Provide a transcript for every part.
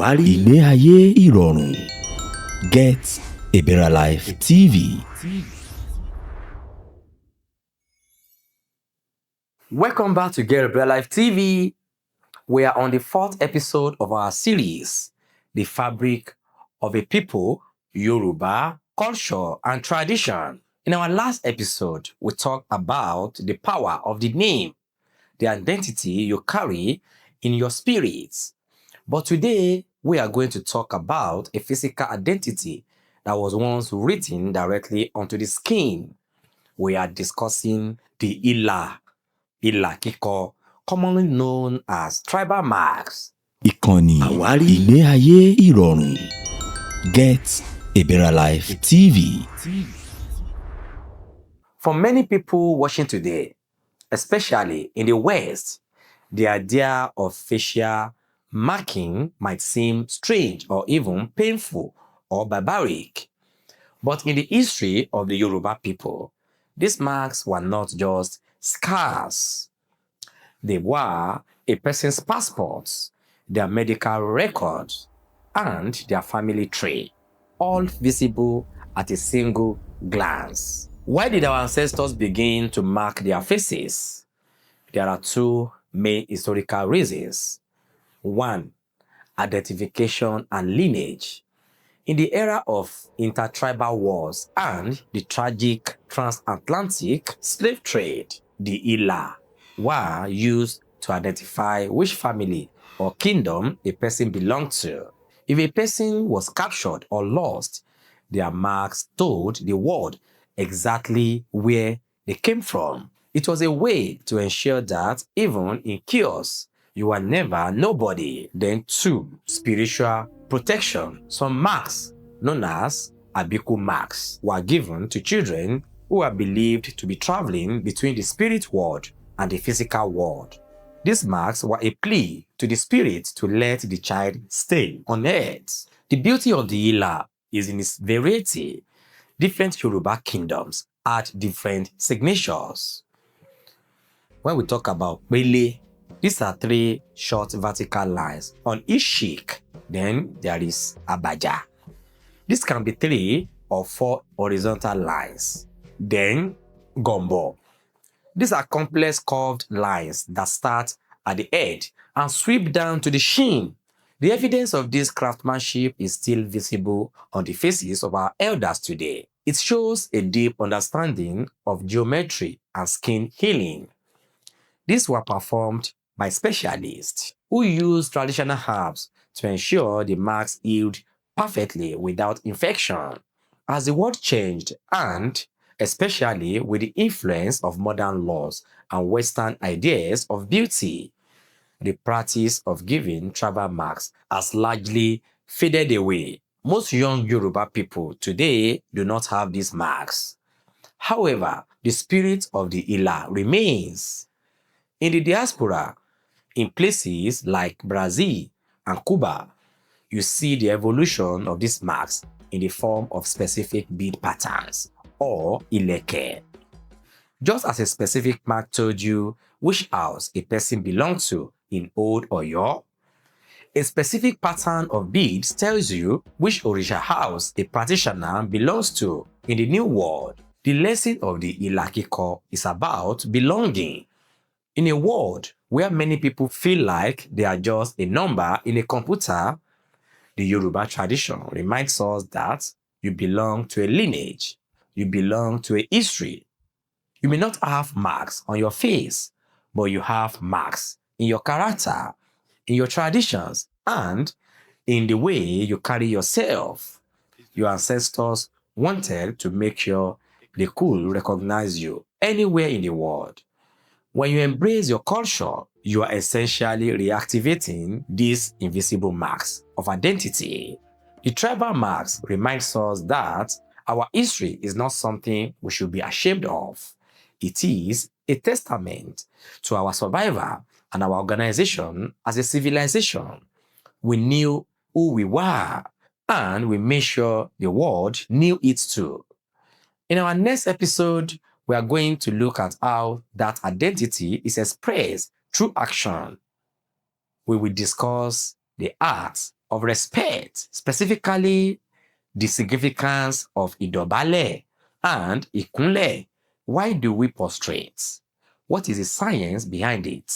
Àwárí ilé ayé ìrọ̀rùn. Get a Better Life TV. Welcome back to Get a Better Life TV. We are on the 4th episode of our series, The Fabric of a People, Yoruba, Culture and Tradition. In our last episode, we talked about the power of the name, the identity you carry in your spirit. But today, we are going to talk about a physical identity that was once written directly onto the skin. We are discussing the Ila kíkọ, commonly known as tribal marks. Ìkànnì Àwárí ilé ayé ìrọ̀rùn. Get a Better Life TV. For many people watching today, especially in the West, the idea of facial marking might seem strange or even painful or barbaric. But in the history of the Yoruba people, these marks were not just scars. They were a person's passports, their medical records, and their family tree, all visible at a single glance. Why did our ancestors begin to mark their faces? There are two main historical reasons. One, identification and lineage. In the era of intertribal wars and the tragic Transatlantic Slave Trade, the Ila were used to identify which family or kingdom a person belonged to. If a person was captured or lost, their marks told the world exactly where they came from. It was a way to ensure that even in chaos, you were never nobody. Then two, spiritual protection. Some marks, known as Abiku marks, were given to children who were believed to be traveling between the spirit world and the physical world. These marks were a plea to the spirit to let the child stay on earth. The beauty of the Ila is in its variety. Different Yoruba kingdoms had different signatures. When we talk about Pele, these are three short vertical lines on each cheek. Then there is Abaja. This can be 3 or 4 horizontal lines. Then Gombo. These are complex curved lines that start at the head and sweep down to the shin. The evidence of this craftsmanship is still visible on the faces of our elders today. It shows a deep understanding of geometry and skin healing. These were performed by specialists who used traditional herbs to ensure the marks healed perfectly without infection. As the world changed, and especially with the influence of modern laws and Western ideas of beauty, the practice of giving tribal marks has largely faded away. Most young Yoruba people today do not have these marks. However, the spirit of the Ila remains. In the diaspora, in places like Brazil and Cuba, you see the evolution of these marks in the form of specific bead patterns, or ileke. Just as a specific mark told you which house a person belonged to in Old Oyo, a specific pattern of beads tells you which Orisha house a practitioner belongs to in the New World. The lesson of the Ilakiko is about belonging. In a world where many people feel like they are just a number in a computer, the Yoruba tradition reminds us that you belong to a lineage, you belong to a history. You may not have marks on your face, but you have marks in your character, in your traditions, and in the way you carry yourself. Your ancestors wanted to make sure they could recognize you anywhere in the world. When you embrace your culture, you are essentially reactivating these invisible marks of identity. The tribal marks reminds us that our history is not something we should be ashamed of. It is a testament to our survival and our organization as a civilization. We knew who we were, and we made sure the world knew it too. In our next episode, we are going to look at how that identity is expressed through action. We will discuss the art of respect, specifically the significance of Idobale and Ikunle. Why do we prostrate? What is the science behind it?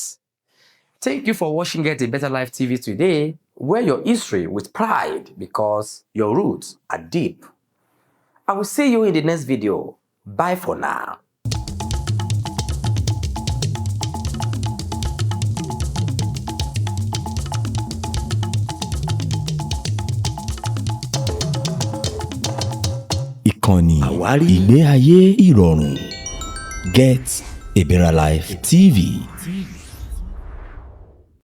Thank you for watching Get a Better Life TV today. Wear your history with pride because your roots are deep. I will see you in the next video. Bye for now. Ìkànnì àwárí ìgbé ayé ìrọ̀rùn Get a Better Life TV.